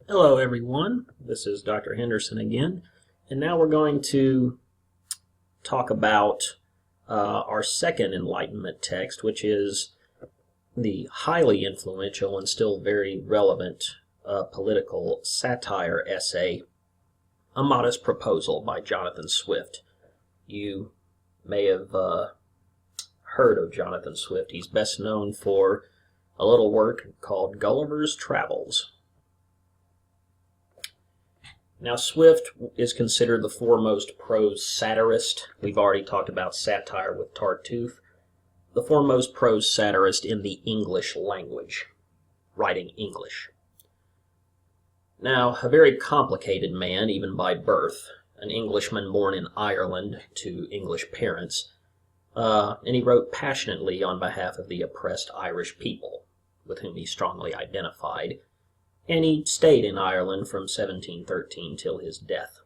Hello everyone, this is Dr. Henderson again, and now we're going to talk about our second Enlightenment text, which is the highly influential and still very relevant political satire essay, A Modest Proposal by Jonathan Swift. You may have heard of Jonathan Swift. He's best known for a little work called Gulliver's Travels. Now, Swift is considered the foremost prose satirist. We've already talked about satire with Tartuffe. The foremost prose satirist in the English language, writing English. Now, a very complicated man, even by birth, an Englishman born in Ireland to English parents, and he wrote passionately on behalf of the oppressed Irish people, with whom he strongly identified, and he stayed in Ireland from 1713 till his death.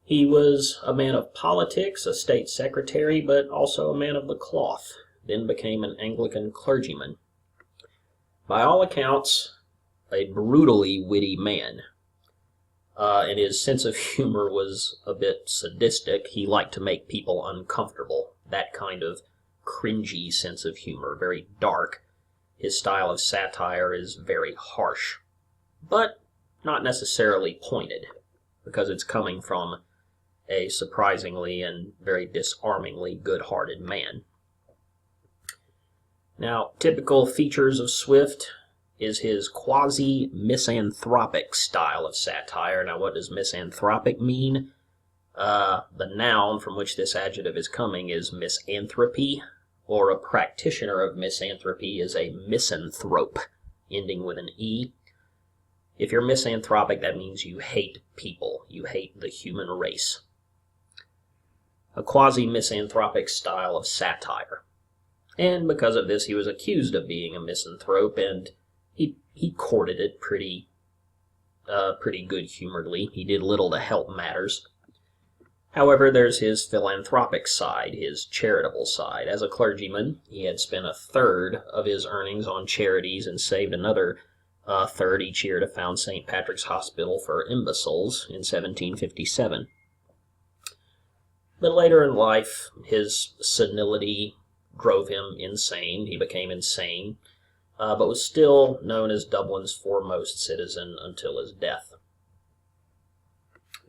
He was a man of politics, a state secretary, but also a man of the cloth, then became an Anglican clergyman. By all accounts, a brutally witty man, and his sense of humor was a bit sadistic. He liked to make people uncomfortable, that kind of cringy sense of humor, very dark. His style of satire is very harsh, but not necessarily pointed, because it's coming from a surprisingly and very disarmingly good-hearted man. Now, typical features of Swift is his quasi-misanthropic style of satire. Now, what does misanthropic mean? The noun from which this adjective is coming is misanthropy, or a practitioner of misanthropy is a misanthrope, ending with an E. If you're misanthropic, that means you hate people. You hate the human race. A quasi-misanthropic style of satire. And because of this, he was accused of being a misanthrope, and he courted it pretty good-humoredly. He did little to help matters. However, there's his philanthropic side, his charitable side. As a clergyman, he had spent a third of his earnings on charities and saved another third each year to found St. Patrick's Hospital for Imbeciles in 1757. But later in life, his senility drove him insane. He became insane, but was still known as Dublin's foremost citizen until his death.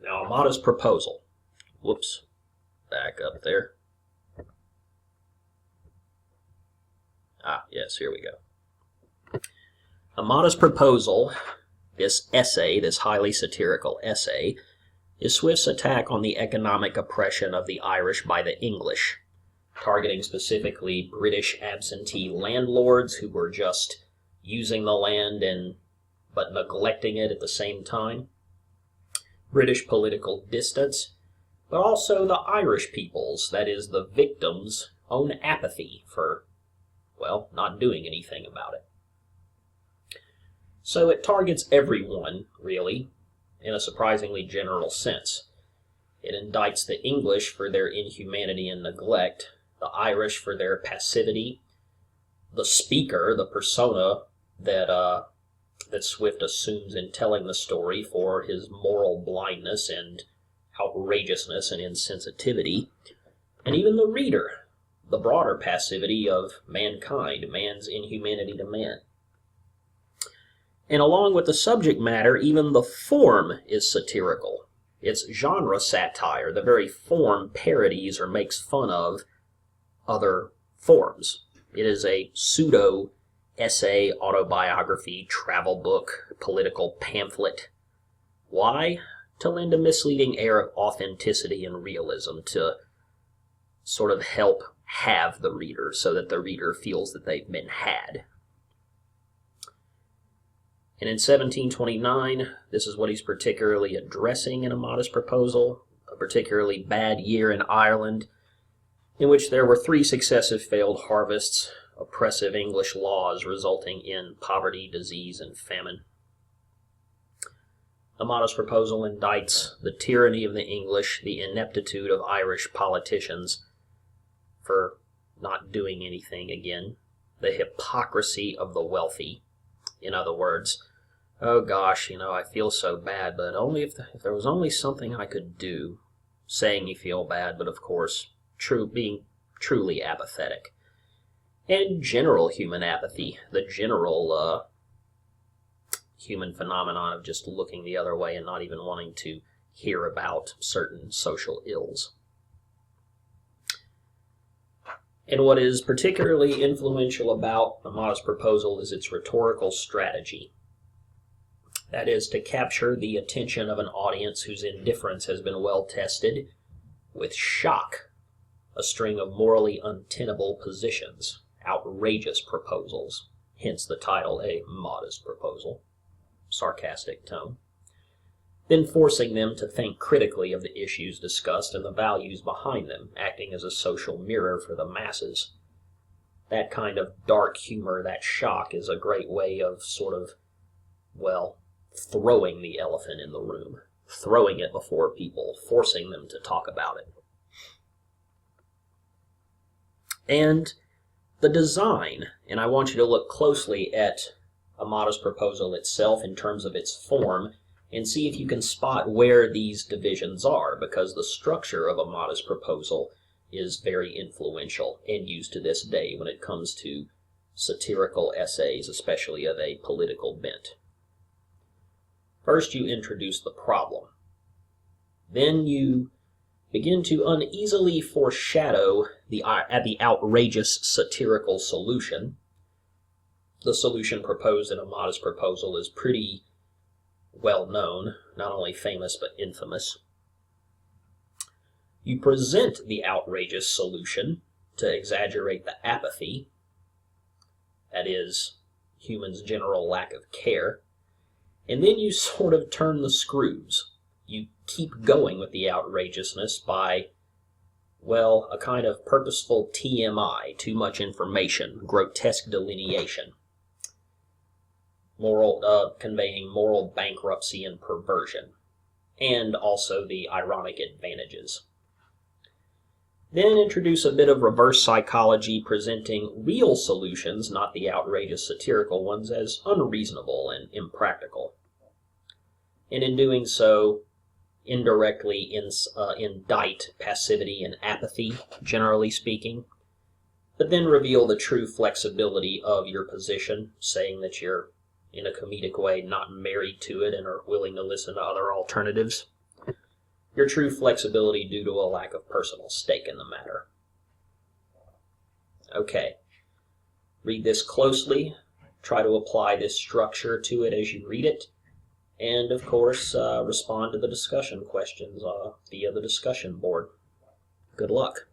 Now, A Modest Proposal. Whoops, back up there. Yes, here we go. A Modest Proposal, this essay, this highly satirical essay, is Swift's attack on the economic oppression of the Irish by the English, targeting specifically British absentee landlords who were just using the land but neglecting it at the same time, British political distance, but also the Irish people's, that is, the victims' own apathy for, well, not doing anything about it. So it targets everyone, really, in a surprisingly general sense. It indicts the English for their inhumanity and neglect, the Irish for their passivity, the speaker, the persona that Swift assumes in telling the story for his moral blindness and outrageousness and insensitivity, and even the reader, the broader passivity of mankind, man's inhumanity to man. And along with the subject matter, even the form is satirical. It's genre satire. The very form parodies or makes fun of other forms. It is a pseudo-essay, autobiography, travel book, political pamphlet. Why? To lend a misleading air of authenticity and realism, to sort of help have the reader so that the reader feels that they've been had. And in 1729, this is what he's particularly addressing in A Modest Proposal, a particularly bad year in Ireland, in which there were 3 successive failed harvests, oppressive English laws resulting in poverty, disease, and famine. A Modest Proposal indicts the tyranny of the English, the ineptitude of Irish politicians for not doing anything again, the hypocrisy of the wealthy. In other words, Oh gosh, I feel so bad, but only if there was only something I could do. Saying you feel bad, but of course, being truly apathetic. And general human apathy, the general human phenomenon of just looking the other way and not even wanting to hear about certain social ills. And what is particularly influential about A Modest Proposal is its rhetorical strategy. That is, to capture the attention of an audience whose indifference has been well tested with shock, a string of morally untenable positions, outrageous proposals, hence the title, A Modest Proposal, sarcastic tone, then forcing them to think critically of the issues discussed and the values behind them, acting as a social mirror for the masses. That kind of dark humor, that shock, is a great way of throwing the elephant in the room, throwing it before people, forcing them to talk about it. And the design, and I want you to look closely at A Modest Proposal itself in terms of its form, and see if you can spot where these divisions are, because the structure of A Modest Proposal is very influential and used to this day when it comes to satirical essays, especially of a political bent. First, you introduce the problem. Then you begin to uneasily foreshadow the outrageous satirical solution. The solution proposed in A Modest Proposal is pretty well known, not only famous but infamous. You present the outrageous solution to exaggerate the apathy, that is, humans' general lack of care, and then you sort of turn the screws. You keep going with the outrageousness by, a kind of purposeful TMI, too much information, grotesque delineation, conveying moral bankruptcy and perversion, and also the ironic advantages. Then introduce a bit of reverse psychology, presenting real solutions, not the outrageous satirical ones, as unreasonable and impractical. And in doing so, indirectly indict passivity and apathy, generally speaking, but then reveal the true flexibility of your position, saying that you're, in a comedic way, not married to it and are willing to listen to other alternatives. Your true flexibility due to a lack of personal stake in the matter. Okay. Read this closely. Try to apply this structure to it as you read it. And, of course, respond to the discussion questions via the discussion board. Good luck.